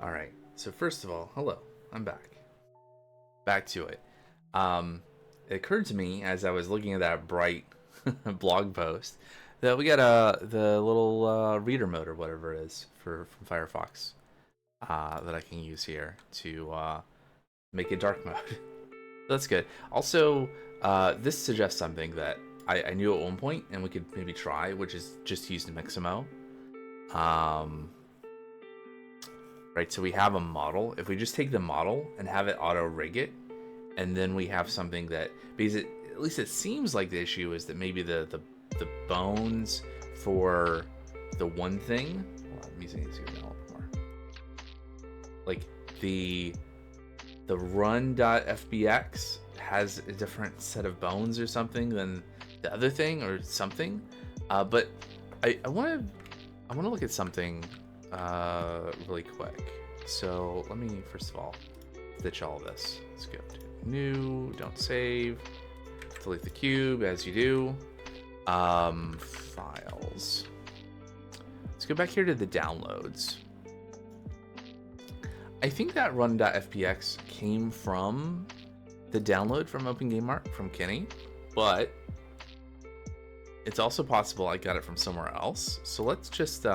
All right. So first of all, hello. I'm back. Back to it. Um, it occurred to me as I was looking at that bright blog post that we got the little reader mode or whatever it is for from Firefox that I can use here to make it dark mode. That's good. Also, this suggests something that I knew at one point and we could maybe try, which is just use the Mixamo. Um, right, so we have a model. If we just take the model and have it auto rig it, and then we have something that, because at least it seems like the issue is that maybe the bones for the one thing, hold on, I'm using these a little more, like the run.fbx has a different set of bones or something than the other thing or something. But I want to look at something really quick. So let me first of all ditch all of this. Let's go to new, don't save, delete the cube as you do. Files. Let's go back here to the downloads. I think that run.fpx came from the download from OpenGameArt from Kenny, but it's also possible I got it from somewhere else. So let's just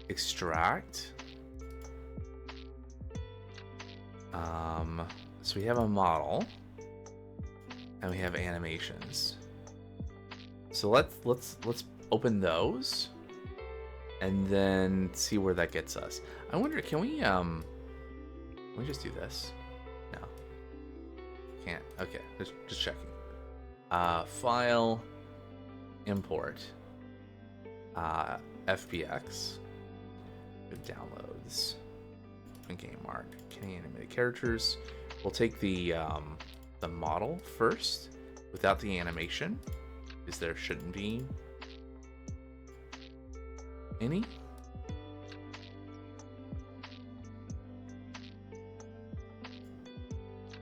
extract. So we have a model and we have animations. So let's open those and then see where that gets us. I wonder, can we just do this? No, can't. Okay, just checking. File, import, FBX, downloads, OpenGameArt, Kenny animated characters. We'll take the model first without the animation, because there shouldn't be any.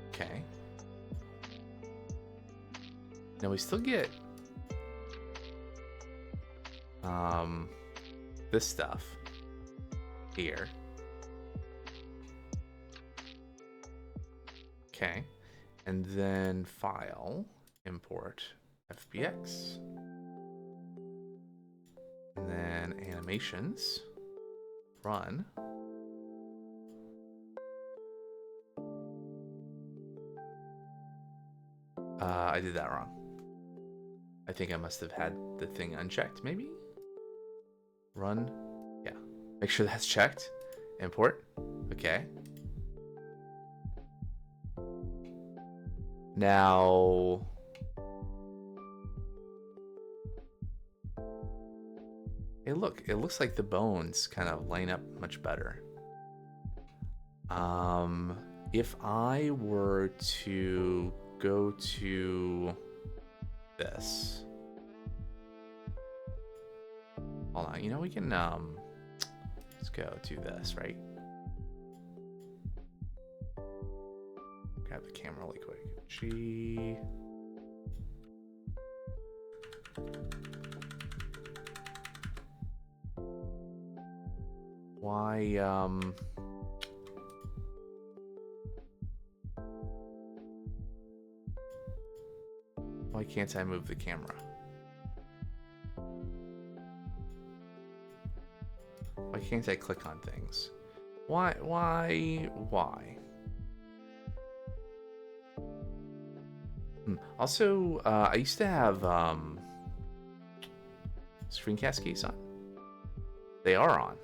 Okay. Now we still get this stuff here. Okay. And then file, import, FBX. And then animations, run. I did that wrong. I think I must have had the thing unchecked, maybe? Run, yeah. Make sure that's checked. Import, okay. Now, hey, look, it looks like the bones kind of line up much better. If I were to go to this, hold on, you know, we can, let's go to this, right? Grab the camera really quick. G. Why, why can't I move the camera? Why can't I click on things? Why? Also, I used to have screencast keys on. They are on.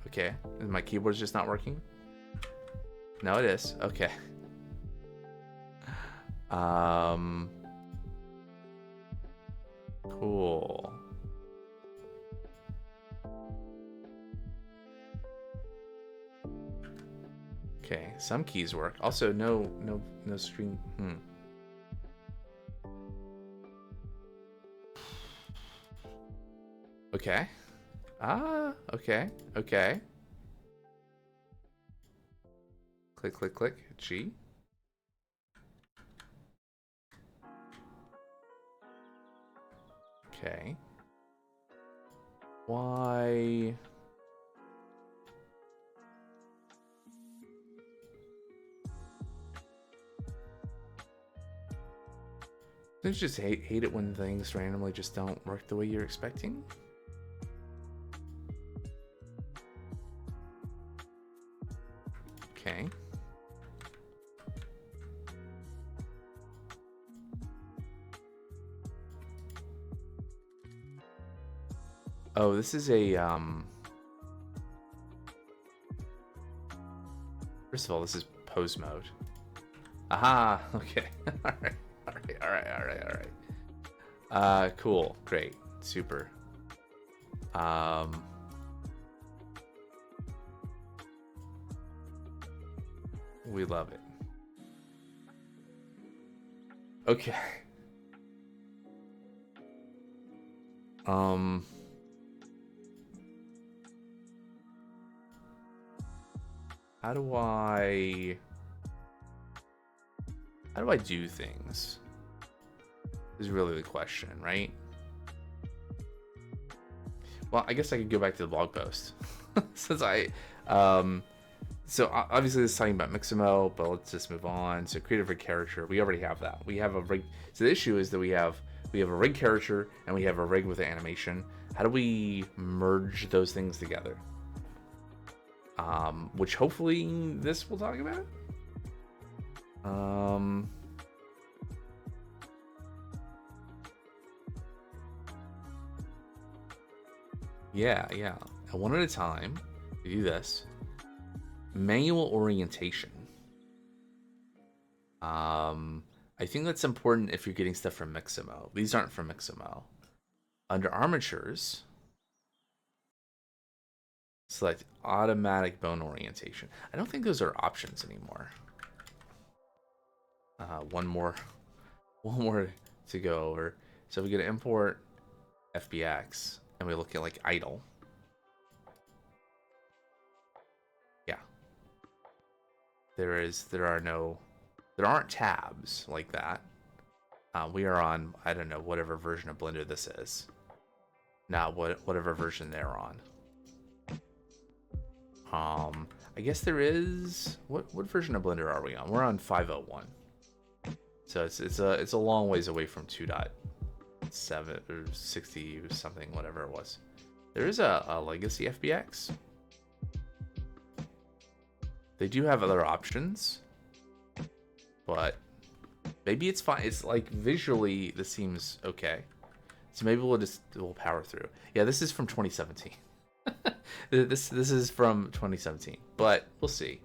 Okay. And my keyboard's just not working? No, it is. Okay. Cool. Okay, some keys work. Also, no string. Okay. Okay. Click. G. Okay. Why? Don't you just hate it when things randomly just don't work the way you're expecting? Okay. Oh, this is a first of all, this is pose mode. Aha, okay. Alright. Cool, great, super. We love it. Okay. How do I do things? Is really the question, right? Well, I guess I could go back to the blog post since so obviously this is talking about Mixamo, but let's just move on. So creative rig character, we already have that. We have a rig. So the issue is that we have a rig character and we have a rig with an animation. How do we merge those things together? Which hopefully this will talk about. Yeah. And one at a time, we do this. Manual orientation. I think that's important if you're getting stuff from Mixamo. These aren't from Mixamo. Under armatures, select automatic bone orientation. I don't think those are options anymore. One more to go over. So we get to import FBX and we look at like idle. Yeah. There aren't tabs like that. We are on, I don't know, whatever version of Blender this is. Not whatever version they're on. I guess there is, what version of Blender are we on? We're on 501. So it's a long ways away from 2.7 or 60 or something, whatever it was. There is a legacy FBX. They do have other options, but maybe it's fine. It's like visually this seems okay, so maybe we'll power through. Yeah, this is from 2017. this is from 2017, but we'll see.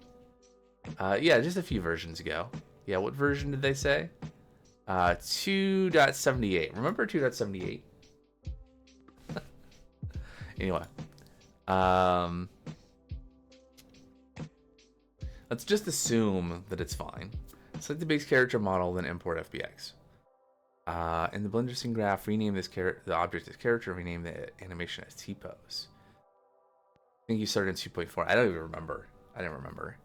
Yeah, just a few versions ago. Yeah, what version did they say? 2.78. Remember 2.78? Anyway, let's just assume that it's fine. Select the base character model, then import FBX. In the Blender scene graph, rename the object as character, rename the animation as T-pose. I think you started in 2.4. I don't even remember. I didn't remember.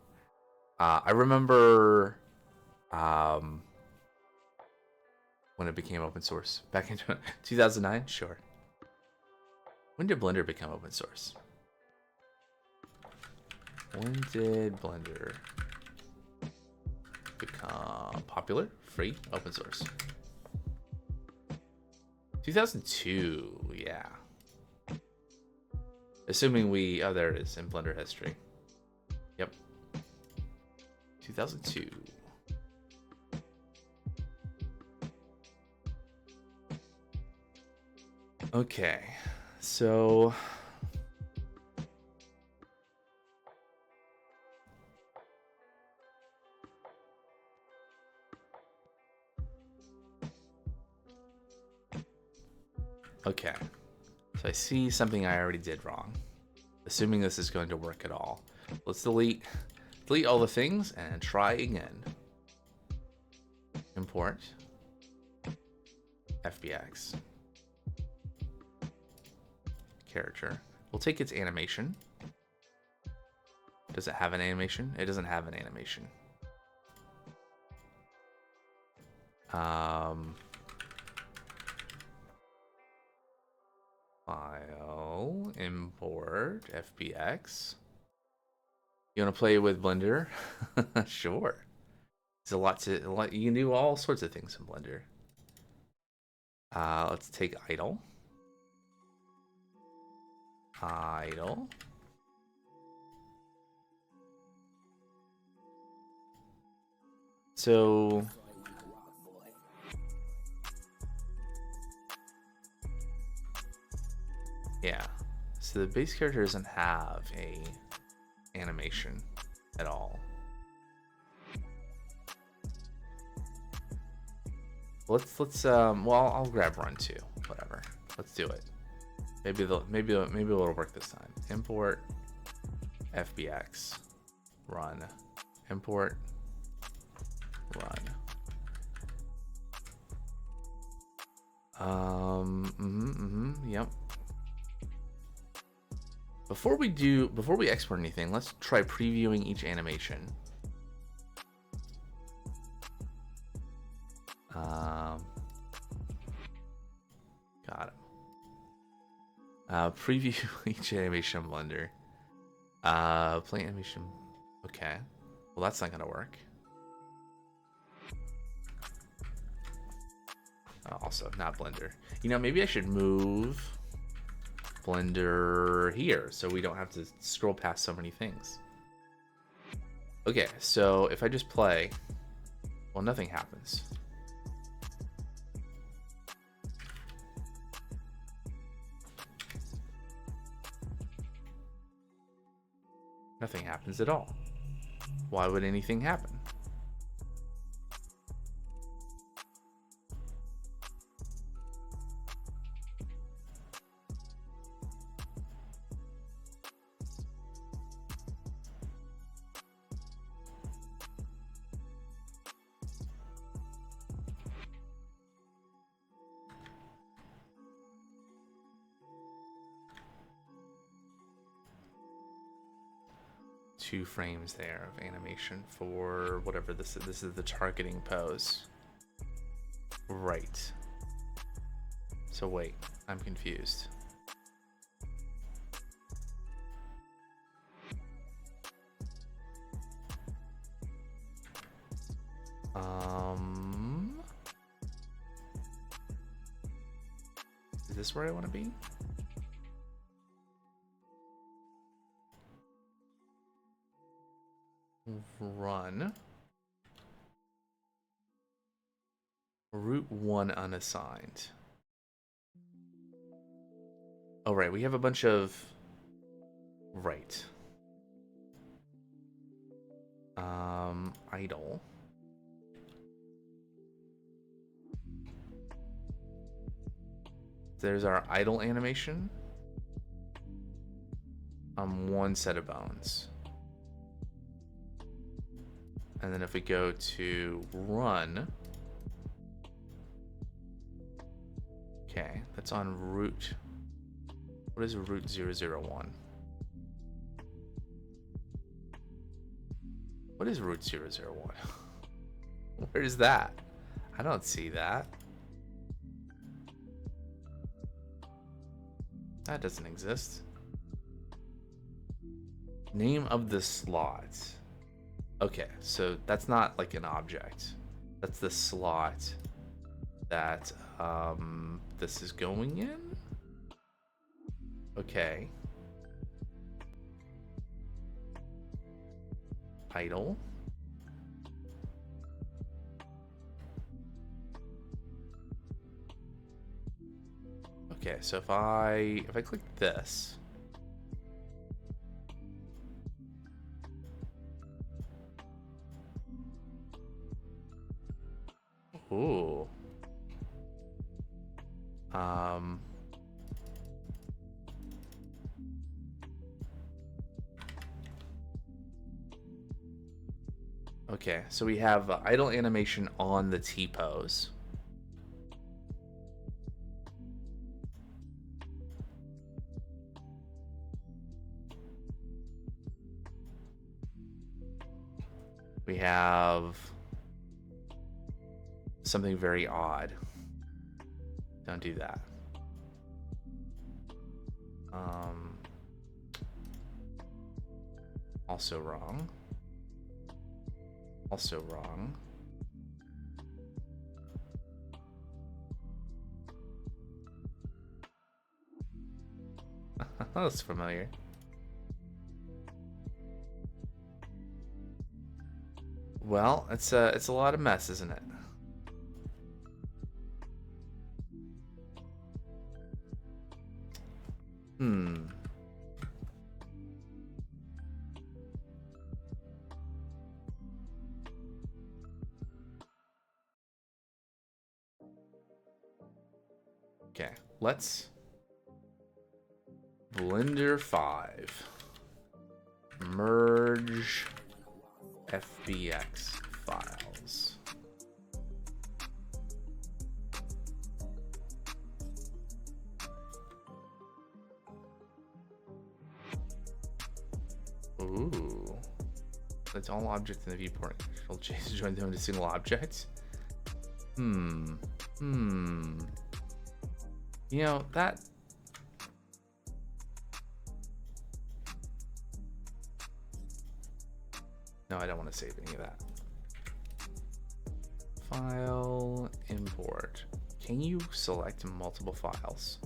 I remember when it became open source. Back in 2009? Sure. When did Blender become open source? When did Blender become popular? Free? Open source. 2002, yeah. Assuming oh, there it is in Blender history. Yep. 2002. Okay, so okay, so I see something I already did wrong. Assuming this is going to work at all. Let's delete all the things and try again. Import FBX. Character. We'll take its animation. Does it have an animation? It doesn't have an animation. File, import, FBX. You want to play with Blender? Sure. There's a lot. You can do all sorts of things in Blender. Let's take idle. Idle. So yeah. So the base character doesn't have a animation at all. Let's well, I'll grab run too. Whatever. Let's do it. Maybe it'll work this time. Import FBX run. Import run. Yep. Before we export anything, let's try previewing each animation. Got it. Preview each animation in Blender. Play animation. Okay. Well, that's not gonna work. Also, not Blender. You know, maybe I should move Blender here so we don't have to scroll past so many things. Okay, so if I just play, well, nothing happens. Nothing happens at all. Why would anything happen? Two frames there of animation for whatever this is. This is the targeting pose. Right. So wait, I'm confused. Is this where I want to be? Run. Route 1 unassigned. Oh, right. We have a bunch of... Right. Idle. There's our idle animation. One set of bones. And then if we go to run, okay, that's on route. What is route 001? What is route 001? Where is that? I don't see that. That doesn't exist. Name of the slot. Okay, so that's not like an object. That's the slot that this is going in. Okay. Idle. Okay, so if I click this. Ooh. Okay, so we have idle animation on the T-pose. We have something very odd. Don't do that. Also wrong. Also wrong. That looks familiar. Well, it's a lot of mess, isn't it? Hmm. Okay, let's Blender 5 merge FBX files. Ooh. That's all objects in the viewport. Control J to join them into single object. You know, that... No, I don't want to save any of that. File, import. Can you select multiple files?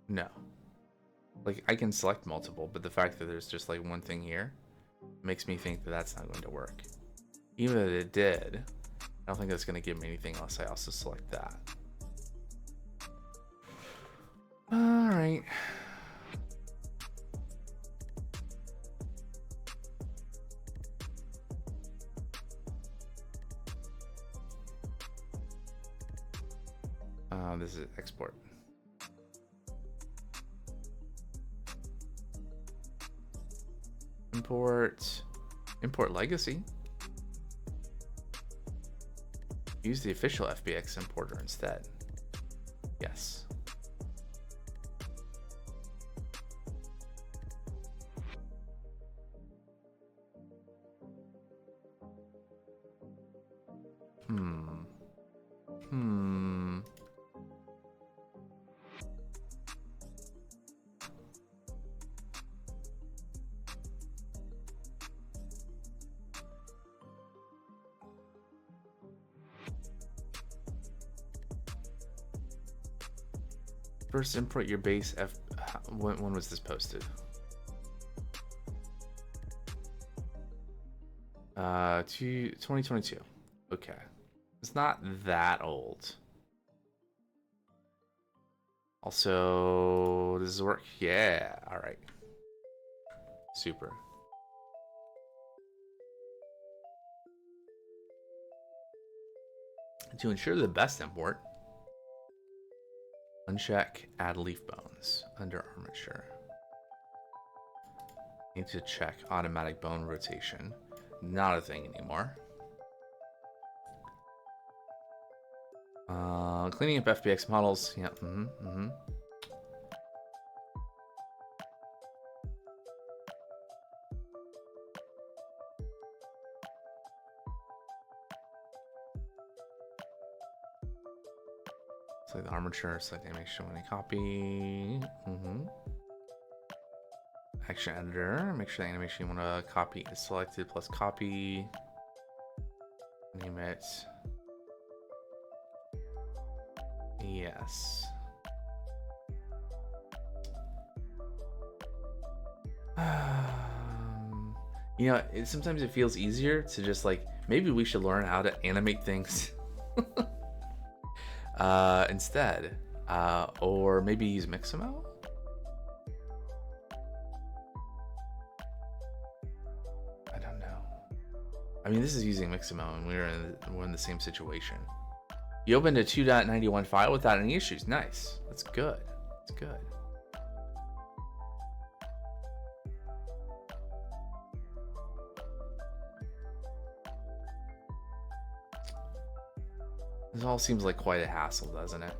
No. Like, I can select multiple, but the fact that there's just like one thing here makes me think that that's not going to work. Even if it did, I don't think that's going to give me anything else. I also select that. All right. This is export. Import legacy. Use the official FBX importer instead. Yes. First import your base F. When was this posted? 2022. Okay. It's not that old. Also, does this work? Yeah. All right. Super. To ensure the best import, uncheck add leaf bones under armature. Need to check automatic bone rotation. Not a thing anymore. Cleaning up FBX models. Yeah. Select the armature, select animation when I copy. Action editor, make sure the animation you want to copy is selected plus copy. Name it. Yes. You know, sometimes it feels easier to just like, maybe we should learn how to animate things instead. Or maybe use Mixamo? I don't know. I mean, this is using Mixamo and we're in the same situation. You opened a 2.91 file without any issues. Nice. That's good. That's good. This all seems like quite a hassle, doesn't it?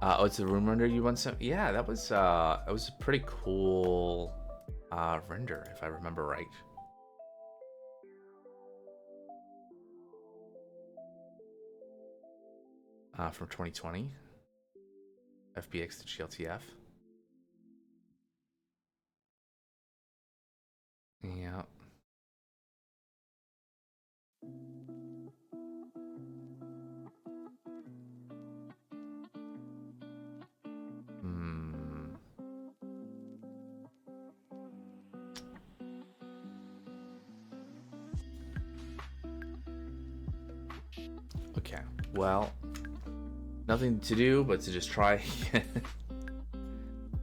Oh, it's the room render you want some? Yeah, that was a pretty cool render, if I remember right. From 2020. FBX to GLTF. Yeah. Okay, well, nothing to do but to just try again.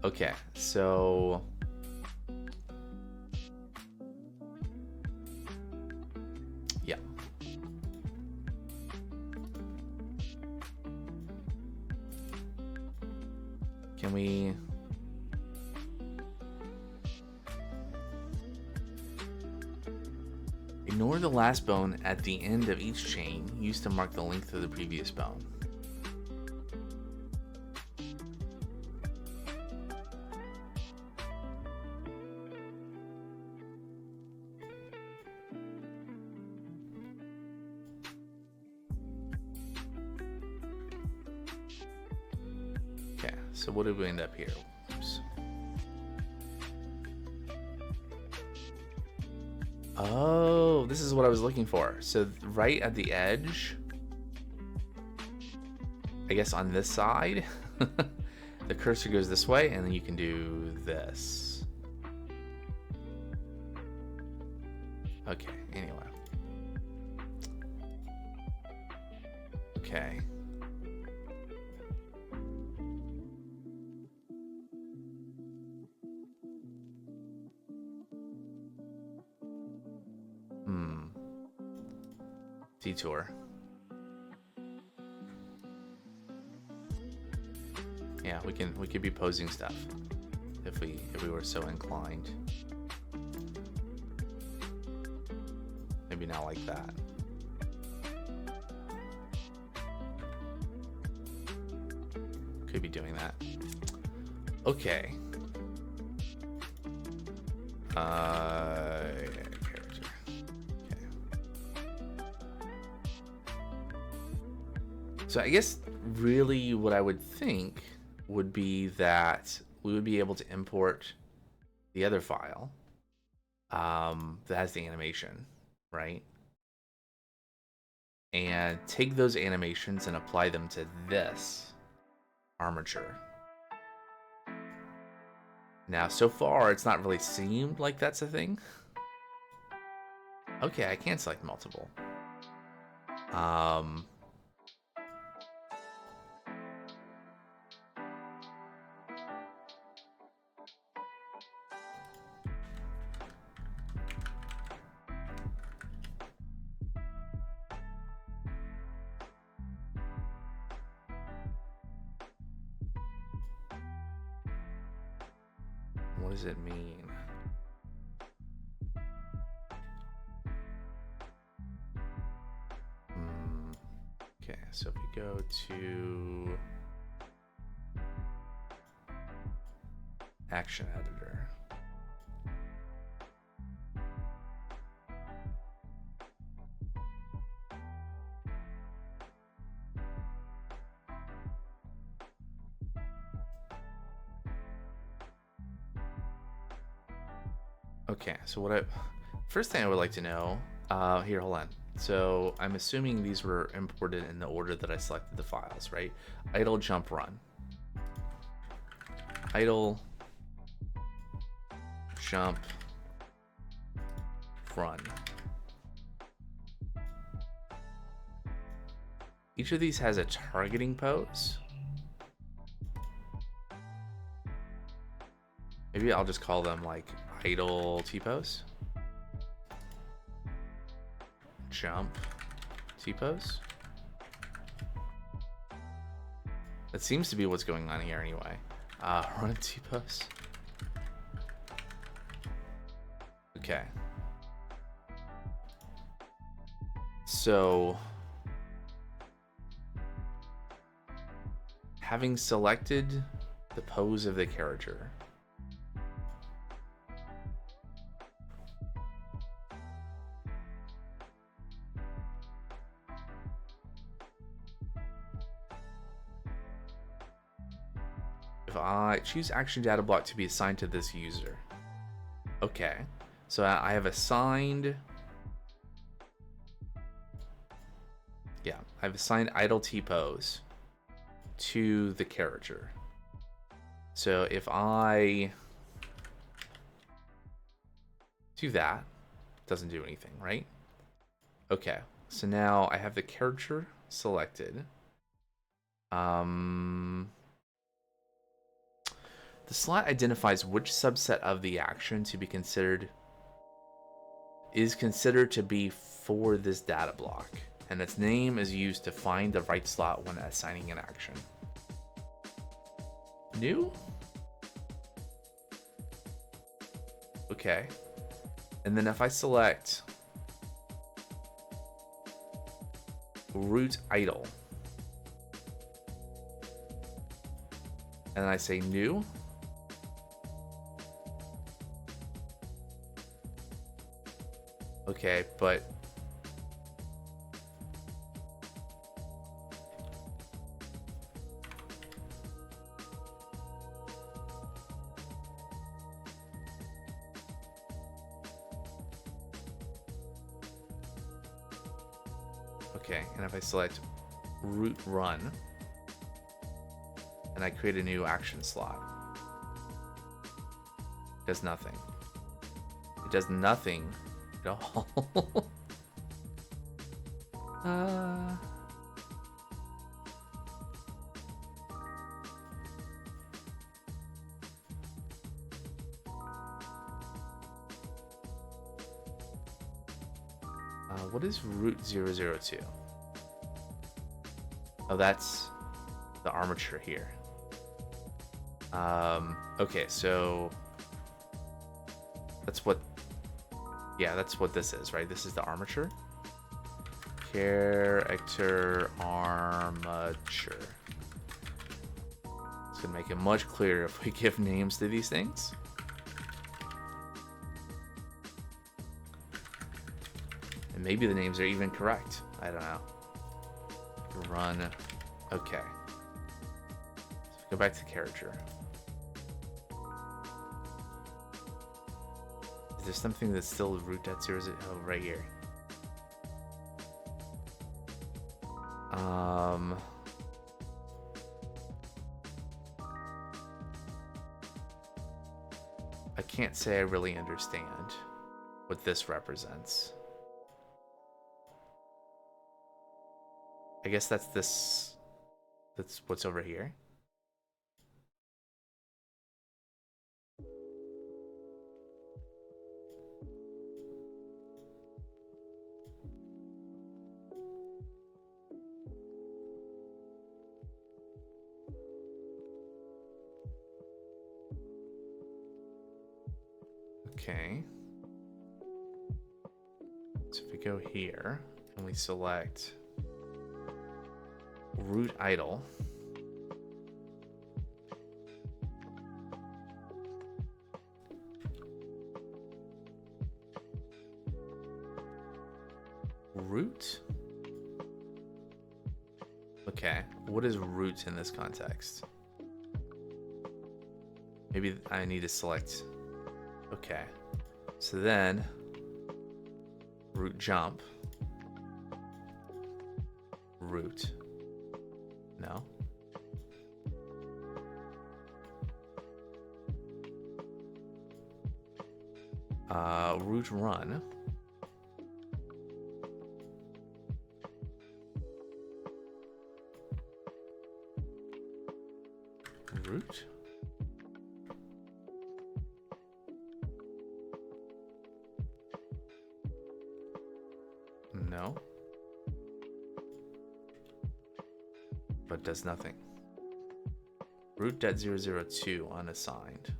Okay, so yeah. Can we ignore the last bone at the end of each chain used to mark the length of the previous bone? Okay, so what did we end up here? Oops. Oh, this is what I was looking for. So right at the edge, I guess on this side, the cursor goes this way, and then you can do this. Okay, anyway. Okay. Detour. Yeah, we could be posing stuff if we were so inclined. Maybe not like that. Could be doing that. Okay. Character. Okay. So I guess really what I would think would be that we would be able to import the other file that has the animation, right? And take those animations and apply them to this armature. Now, so far, it's not really seemed like that's a thing. Okay, I can select multiple. What does it mean? Okay, so if we go to Action Editor. Okay, so first thing I would like to know, here, hold on. So I'm assuming these were imported in the order that I selected the files, right? Idle, jump, run. Idle, jump, run. Each of these has a targeting pose. Maybe I'll just call them like idle T-pose. Jump T-pose. That seems to be what's going on here anyway. Run T-pose. Okay. So having selected the pose of the character, if I choose action data block to be assigned to this user. Okay, so I have assigned, yeah, I've assigned idle T-pose to the character. So if I do that, it doesn't do anything, right? Okay, so now I have the character selected. The slot identifies which subset of the action to be considered is considered to be for this data block, and its name is used to find the right slot when assigning an action. New? Okay. And then if I select root idle, and I say new, okay, but okay, and if I select root run and I create a new action slot, it does nothing. It does nothing at all. What is root 002? Oh, that's the armature here. Okay, so that's what, yeah, that's what this is, right? This is the armature. Character armature. It's gonna make it much clearer if we give names to these things. And maybe the names are even correct. I don't know. Run. Okay. So go back to character. Is there something that's still root.0? Oh, right here. I can't say I really understand what this represents. I guess that's this. That's what's over here. Okay. So if we go here and we select root idle, root? Okay, what is root in this context? Maybe I need to select. Okay, so then root jump, root, no. Root run. Root. No. But does nothing. Root.002 unassigned.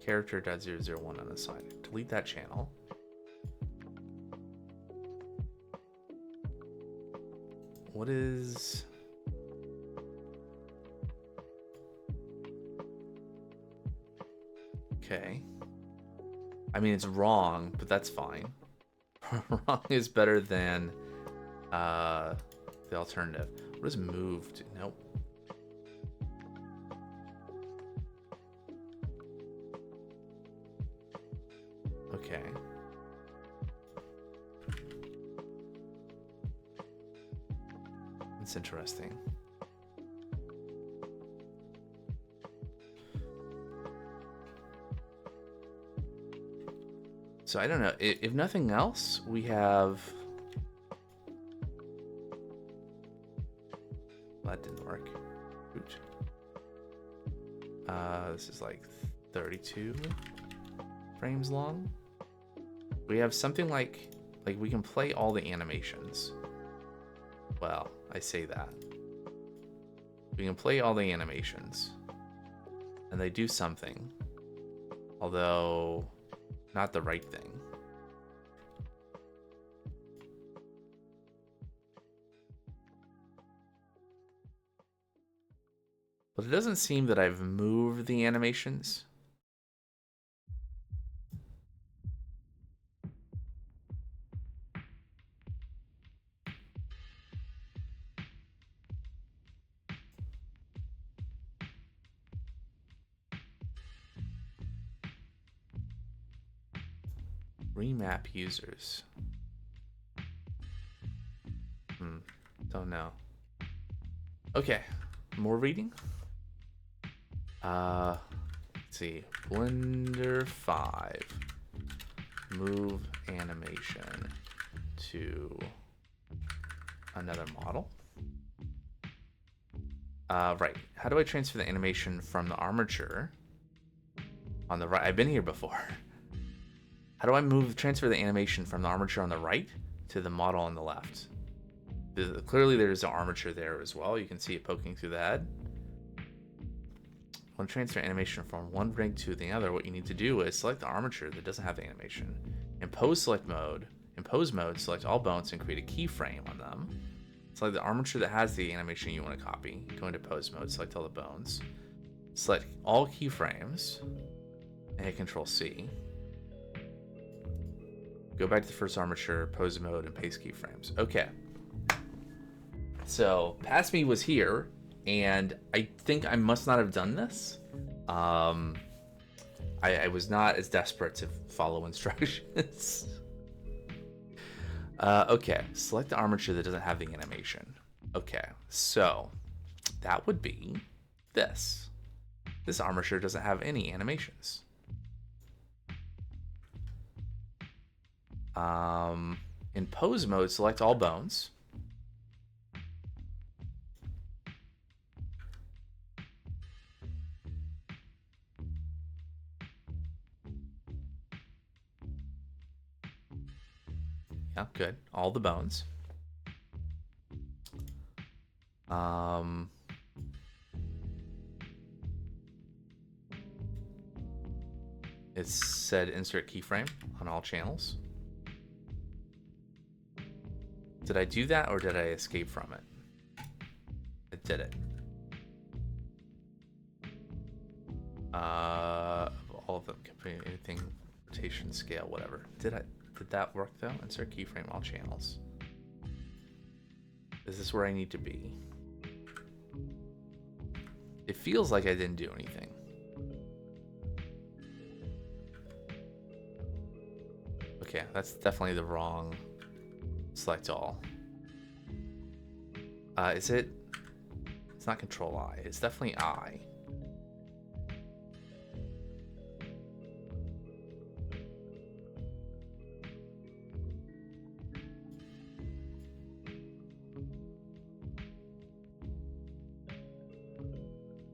Character.001 unassigned. Delete that channel. What is... Okay. I mean, it's wrong, but that's fine. Wrong is better than the alternative. What is moved? Nope. Okay. That's interesting. So I don't know. If nothing else, we have Well, that didn't work. Oops. This is like 32 frames long. We have something like we can play all the animations. Well, I say that. We can play all the animations. And they do something. Although, not the right thing. But it doesn't seem that I've moved the animations. Remap users. Don't know. Okay, more reading. Let's see. Blender 5. Move animation to another model. Right. How do I transfer the animation from the armature on the right? I've been here before. How do I transfer the animation from the armature on the right to the model on the left? Clearly there's an armature there as well. You can see it poking through the head. When transfer animation from one rig to the other, what you need to do is select the armature that doesn't have the animation. In pose mode, select all bones and create a keyframe on them. Select the armature that has the animation you want to copy. Go into pose mode, select all the bones. Select all keyframes and hit Control C. Go back to the first armature, pose mode, and paste keyframes. Okay. So, past me was here, and I think I must not have done this. I was not as desperate to follow instructions. Okay, select the armature that doesn't have the animation. Okay, so that would be this. This armature doesn't have any animations. In pose mode, select all bones. Yeah, good. All the bones. It said insert keyframe on all channels. Did I do that or did I escape from it? I did it. All of them, anything, rotation, scale, whatever. Did that work though? Insert keyframe all channels. Is this where I need to be? It feels like I didn't do anything. Okay, that's definitely the wrong select all. Is it? It's not Control I. It's definitely I.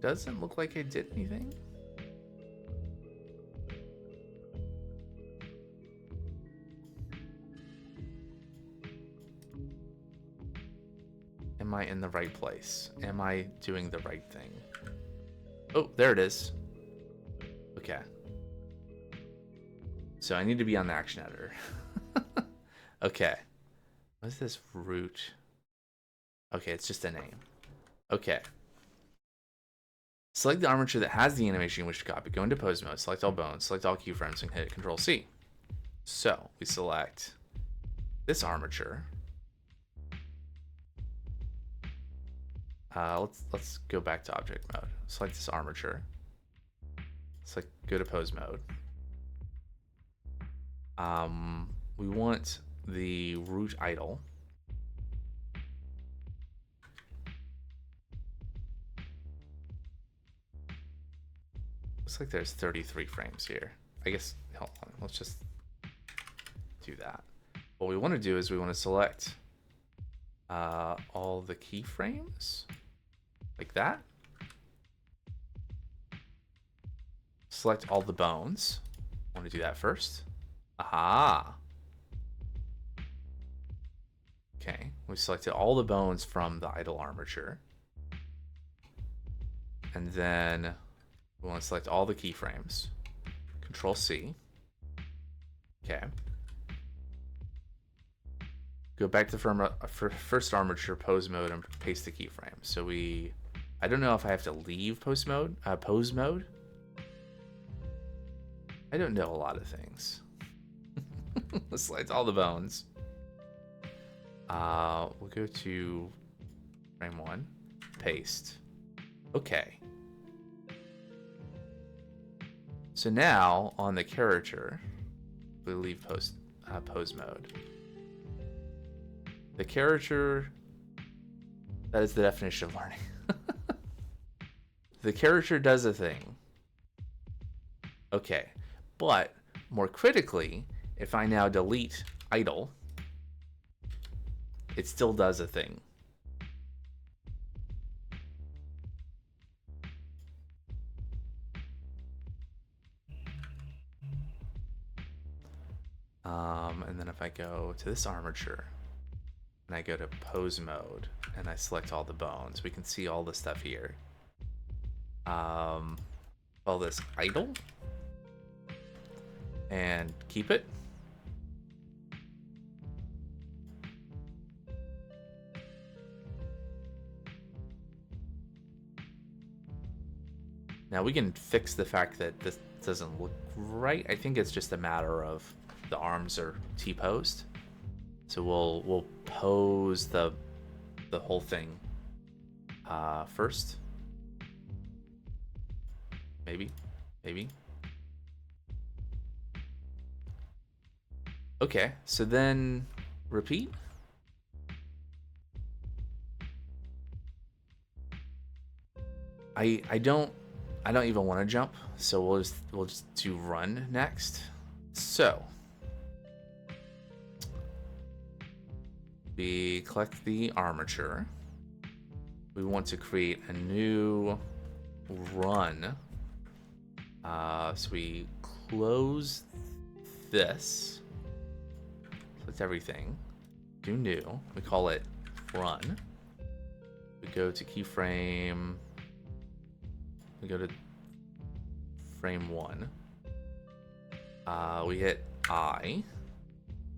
Doesn't look like I did anything. Am I in the right place? Am I doing the right thing? Oh, there it is. Okay. So I need to be on the action editor. Okay. What is this root? Okay, it's just a name. Okay. Select the armature that has the animation you wish to copy. Go into pose mode, select all bones, select all keyframes, and hit Control C. So we select this armature. Let's go back to object mode. Select this armature. Select go to pose mode. We want the root idle. Looks like there's 33 frames here. I guess, hold on, let's just do that. What we want to do is we want to select all the keyframes. like that. Select all the bones. I want to do that first. Aha. Okay, we selected all the bones from the idle armature. And then we want to select all the keyframes. Control C. Okay. Go back to first armature pose mode and paste the keyframe. So I don't know if I have to leave pose mode. I don't know a lot of things. Let's select all the bones. We'll go to frame 1, paste. Okay. So now on the character, we leave pose mode. The character, that is the definition of learning. The character does a thing. Okay, but more critically, if I now delete idle, it still does a thing. And then if I go to this armature and I go to pose mode and I select all the bones, we can see all the stuff here. All this idle and keep it. Now we can fix the fact that this doesn't look right. I think it's just a matter of the arms are T-posed. So we'll pose the whole thing first. Maybe. Okay, so then repeat. I don't even want to jump, so we'll just do run next. So we collect the armature. We want to create a new run. So we close this. Select everything. Do new. We call it run. We go to keyframe. We go to frame 1. We hit I.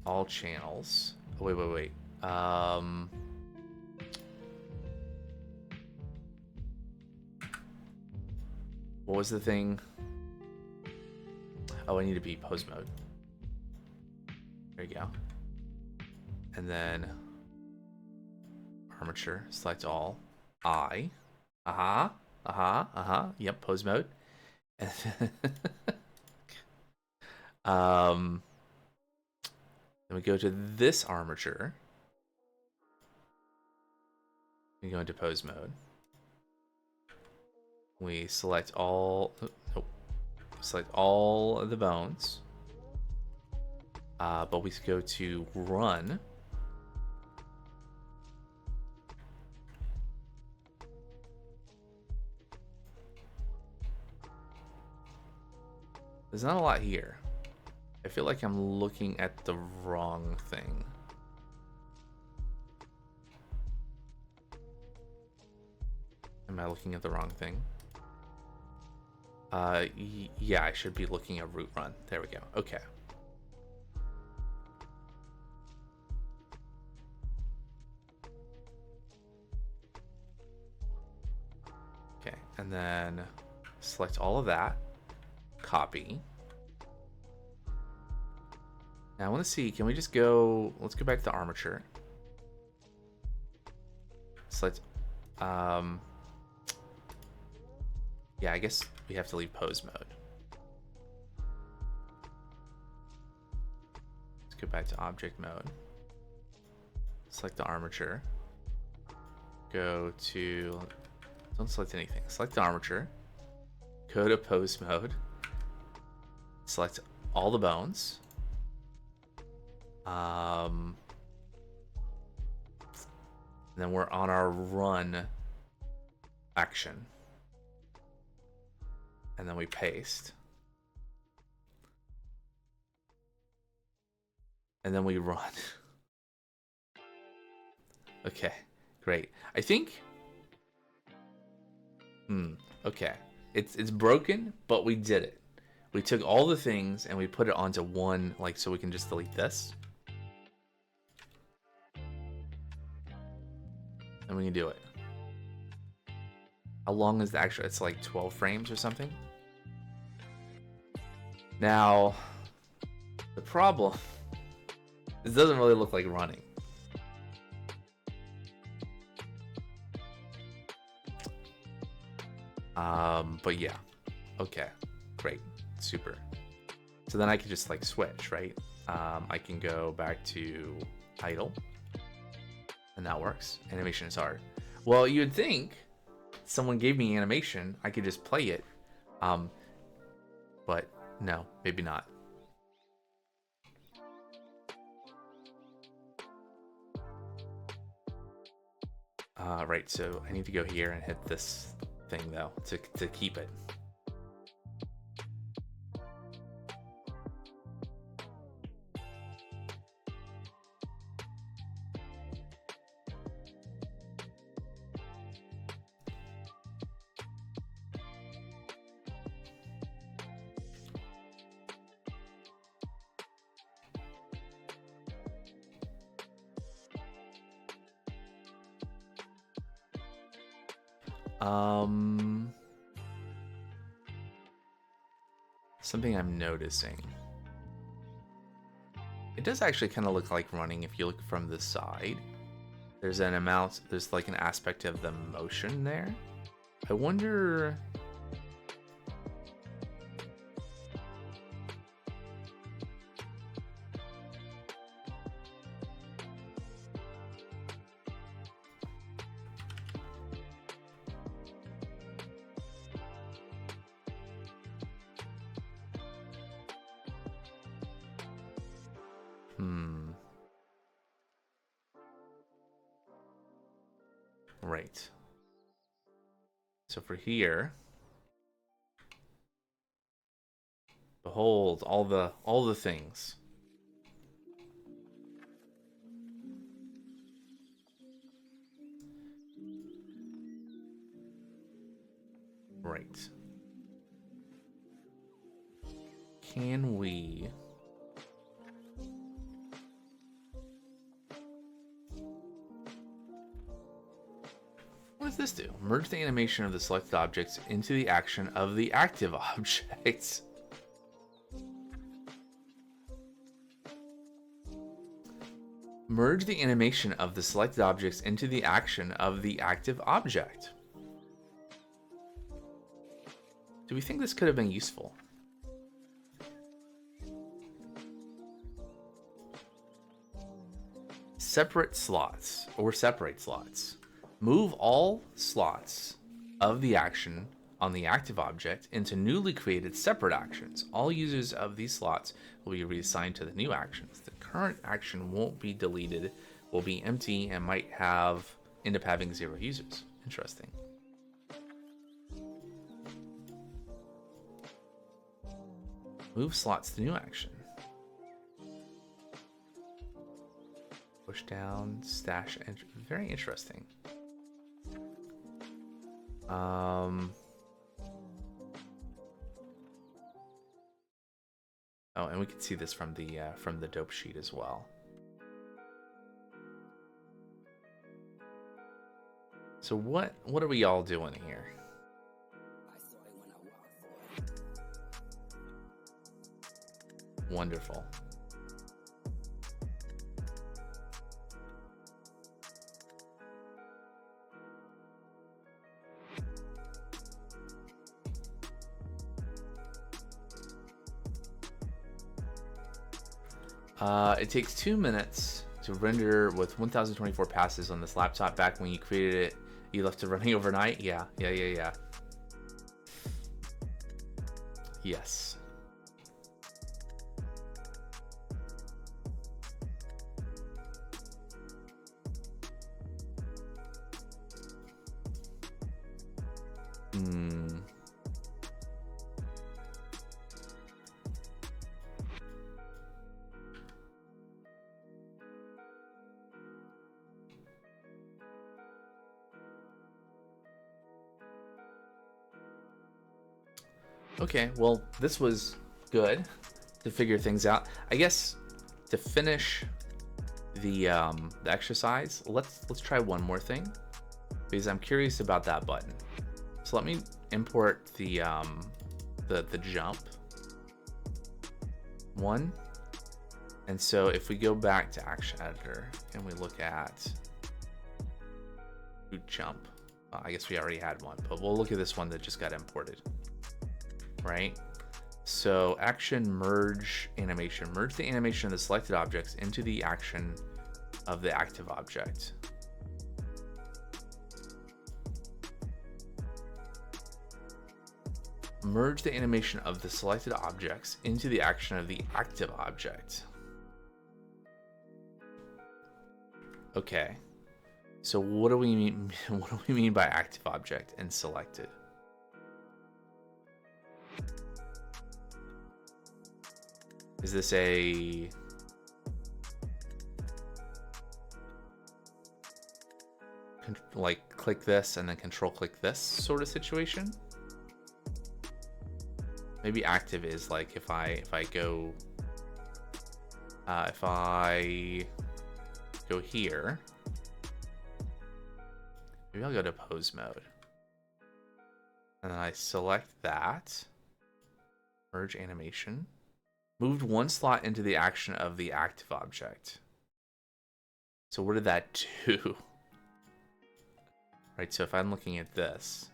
All channels. Oh, wait. What was the thing? Oh, I need to be pose mode. There you go. And then armature, select all. I. Yep, pose mode. Then we go to this armature. We go into pose mode. We select all. Select all of the bones. But we go to run. There's not a lot here. I feel like I'm looking at the wrong thing. Am I looking at the wrong thing? Yeah, I should be looking at root run. There we go. Okay. Okay, and then select all of that. Copy. Now I want to see, can we just go, let's go back to armature. Select, yeah, I guess we have to leave pose mode. Let's go back to object mode. Select the armature. Go to, don't select anything. Select the armature. Go to pose mode. Select all the bones. And then we're on our run action. And then we paste. And then we run. Okay, great. I think... okay. It's broken, but we did it. We took all the things and we put it onto one, like, so we can just delete this. And we can do it. How long is the actual? It's like 12 frames or something. Now, the problem, this doesn't really look like running. But yeah, okay, great, super. So then I can just like switch, right? I can go back to idle, and that works. Animation is hard. Well, you'd think someone gave me animation, I could just play it, but no, maybe not. Right, so I need to go here and hit this thing though to keep it. Something I'm noticing. It does actually kind of look like running if you look from the side. There's an amount, there's like an aspect of the motion there. I wonder... Right. So for here, behold all the things. Right. Can we... What does this do? Merge the animation of the selected objects into the action of the active objects. Merge the animation of the selected objects into the action of the active object. Do we think this could have been useful? Separate slots or separate slots. Move all slots of the action on the active object into newly created separate actions. All users of these slots will be reassigned to the new actions. The current action won't be deleted, will be empty, and might end up having 0 users. Interesting. Move slots to new action. Push down, stash, and very interesting. Oh, and we can see this from the dope sheet as well. So what are we all doing here? Wonderful. It takes 2 minutes to render with 1024 passes on this laptop. Back when you created it, you left it running overnight. Yeah. Yes. Hmm. Okay, well, this was good to figure things out. I guess to finish the exercise, let's try one more thing because I'm curious about that button. So let me import the jump one, and so if we go back to Action Editor and we look at jump, I guess we already had one, but we'll look at this one that just got imported. Right? So action merge animation. Merge the animation of the selected objects into the action of the active object. Merge the animation of the selected objects into the action of the active object. Okay. So what do we mean? What do we mean by active object and selected? Is this a like click this and then control click this sort of situation? Maybe active is like if I go here, maybe I'll go to pose mode and then I select that, merge animation. Moved one slot into the action of the active object. So what did that do? Right, so if I'm looking at this.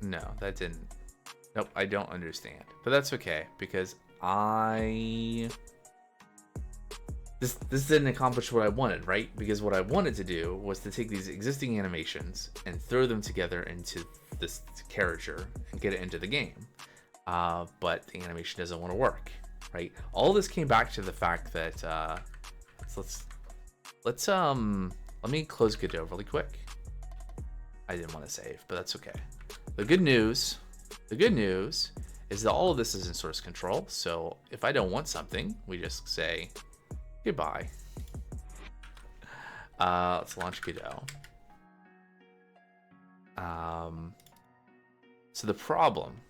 No, that didn't. Nope, I don't understand. But that's okay, because This didn't accomplish what I wanted, right? Because what I wanted to do was to take these existing animations and throw them together into this character and get it into the game. But the animation doesn't want to work, right? All this came back to the fact that let me close Godot really quick. I didn't want to save, but that's okay. The good news is that all of this is in source control. So if I don't want something, we just say goodbye. Let's launch Godot. So the problem,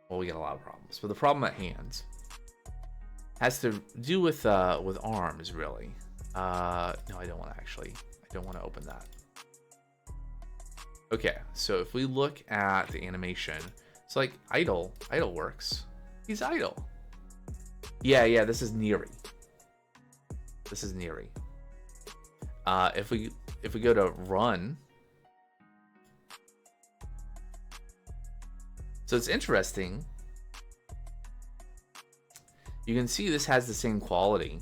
well, we got a lot of problems, but the problem at hand has to do with arms, really. No, I don't want to actually. I don't want to open that. Okay, so if we look at the animation, it's like idle works. He's idle. Yeah, this is Neri. This is Neri. If we go to run, so it's interesting. You can see this has the same quality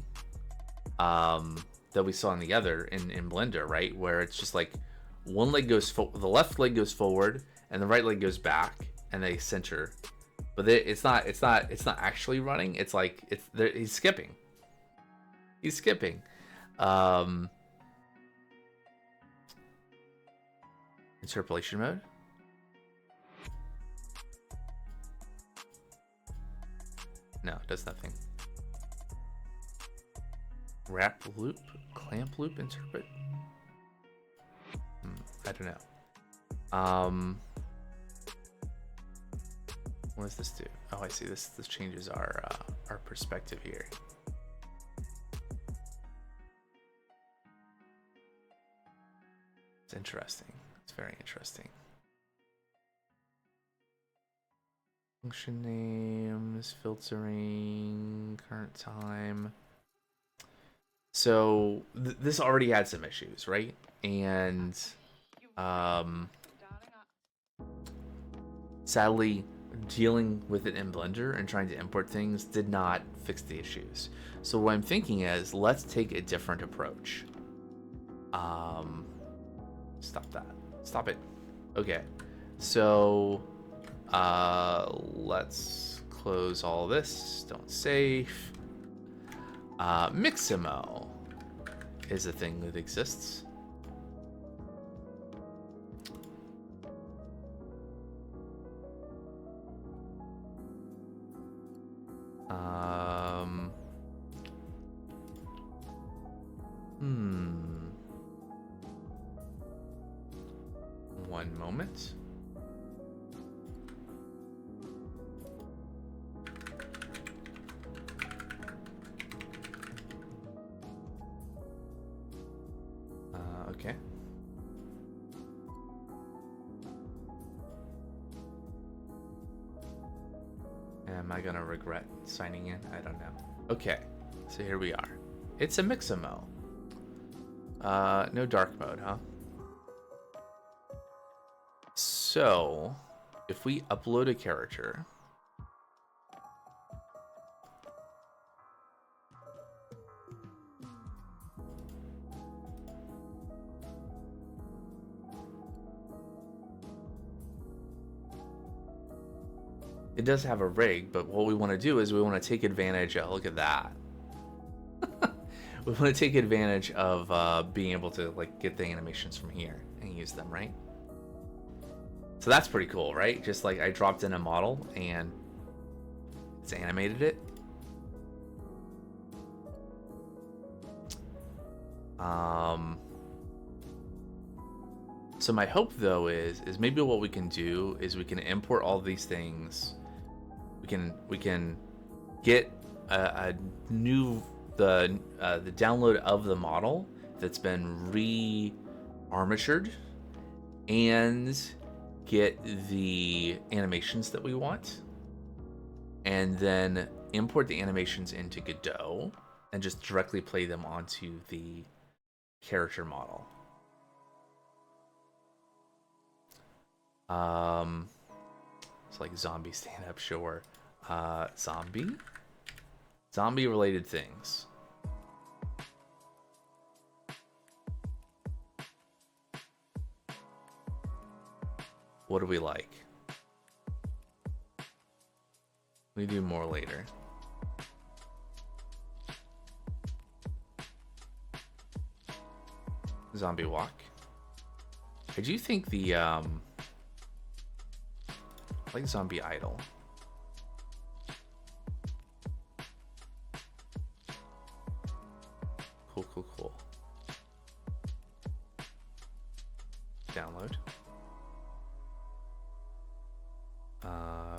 that we saw in the other in Blender, right? Where it's just like one leg goes the left leg goes forward and the right leg goes back, and they center. But it's not actually running. It's like he's skipping. He's skipping. Interpolation mode. No, it does nothing. Wrap loop, clamp loop, interpret. I don't know. What does this do? Oh, I see. This changes our perspective here. It's interesting. It's very interesting. Function names, filtering, current time. So this already had some issues, right? And sadly, dealing with it in Blender and trying to import things did not fix the issues. So what I'm thinking is, let's take a different approach. Stop that. Stop it. Okay. So Let's close all this. Don't save. Mixamo is a thing that exists. One moment. Okay. Am I gonna regret signing in? I don't know. Okay, so here we are. It's a Mixamo. No dark mode, huh? So, if we upload a character, it does have a rig, but what we want to do is we want to take advantage of, look at that. We want to take advantage of being able to like get the animations from here and use them, right? So that's pretty cool, right? Just like I dropped in a model and it's animated it. So my hope though is maybe what we can do is we can import all these things. We can get a new the download of the model that's been re-armatured and get the animations that we want, and then import the animations into Godot and just directly play them onto the character model. It's like zombie stand-up, sure. Zombie related things. What do we like? We do more later. Zombie walk. I do think the I like zombie idle. Cool. Download.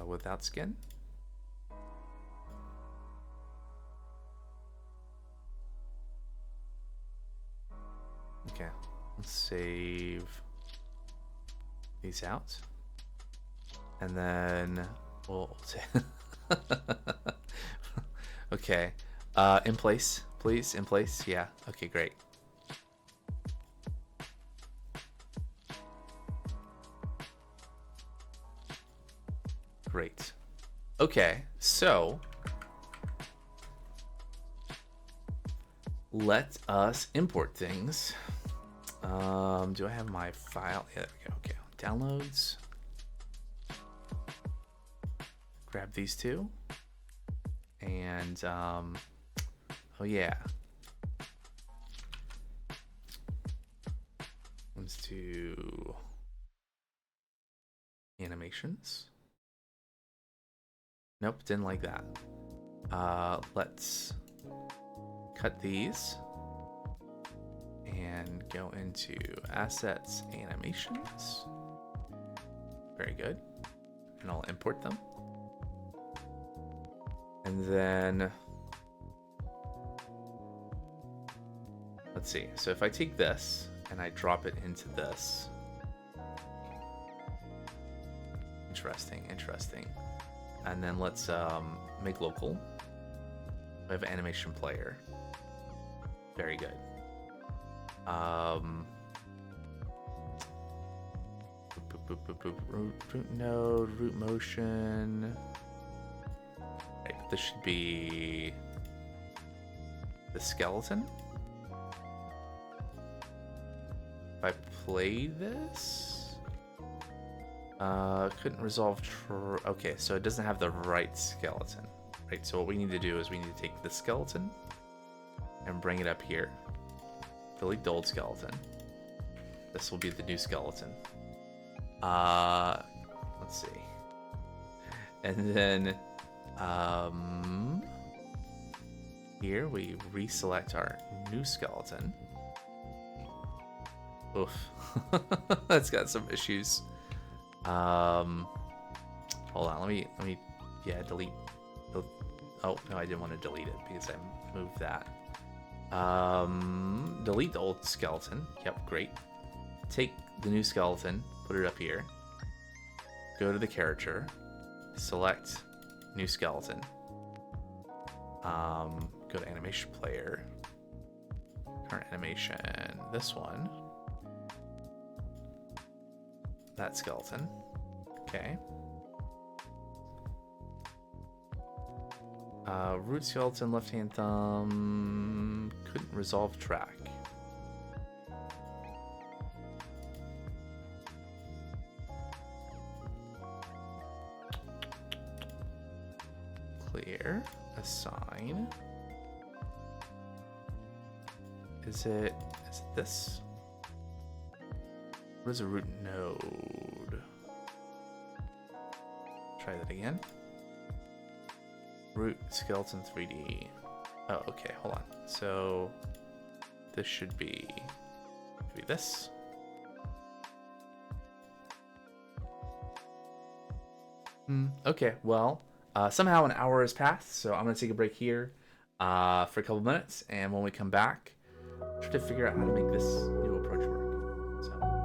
Without skin. Okay, let's save these out. And then we'll okay. In place, please. In place. Yeah. Okay, great. Great. Okay, so let us import things. Do I have my file? Yeah, there we go. Okay, downloads. Grab these two. And oh yeah. Let's do animations. Nope, didn't like that. Let's cut these and go into assets, animations. Very good. And I'll import them. And then let's see. So if I take this and I drop it into this. Interesting. And then let's make local. We have animation player. Very good. Root node, root motion. Right, this should be the skeleton. If I play this, Couldn't resolve. Okay, so it doesn't have the right skeleton. Right, so what we need to do is we need to take the skeleton and bring it up here. Delete the old skeleton. This will be the new skeleton. Let's see. And then here we reselect our new skeleton. Oof. That's got some issues. Hold on, let me yeah, delete. Oh, no, I didn't want to delete it because I moved that. Delete the old skeleton. Yep, great. Take the new skeleton, put it up here. Go to the character, select new skeleton. Go to animation player. Current animation, this one. That skeleton. Okay. Root skeleton, left hand thumb. Couldn't resolve track. Clear. Assign. Is it this? What is a root node? Try that again. Root skeleton 3D. Oh, okay, hold on. So this should be this. Okay, well, somehow an hour has passed, so I'm gonna take a break here for a couple minutes, and when we come back, try to figure out how to make this new approach work. So.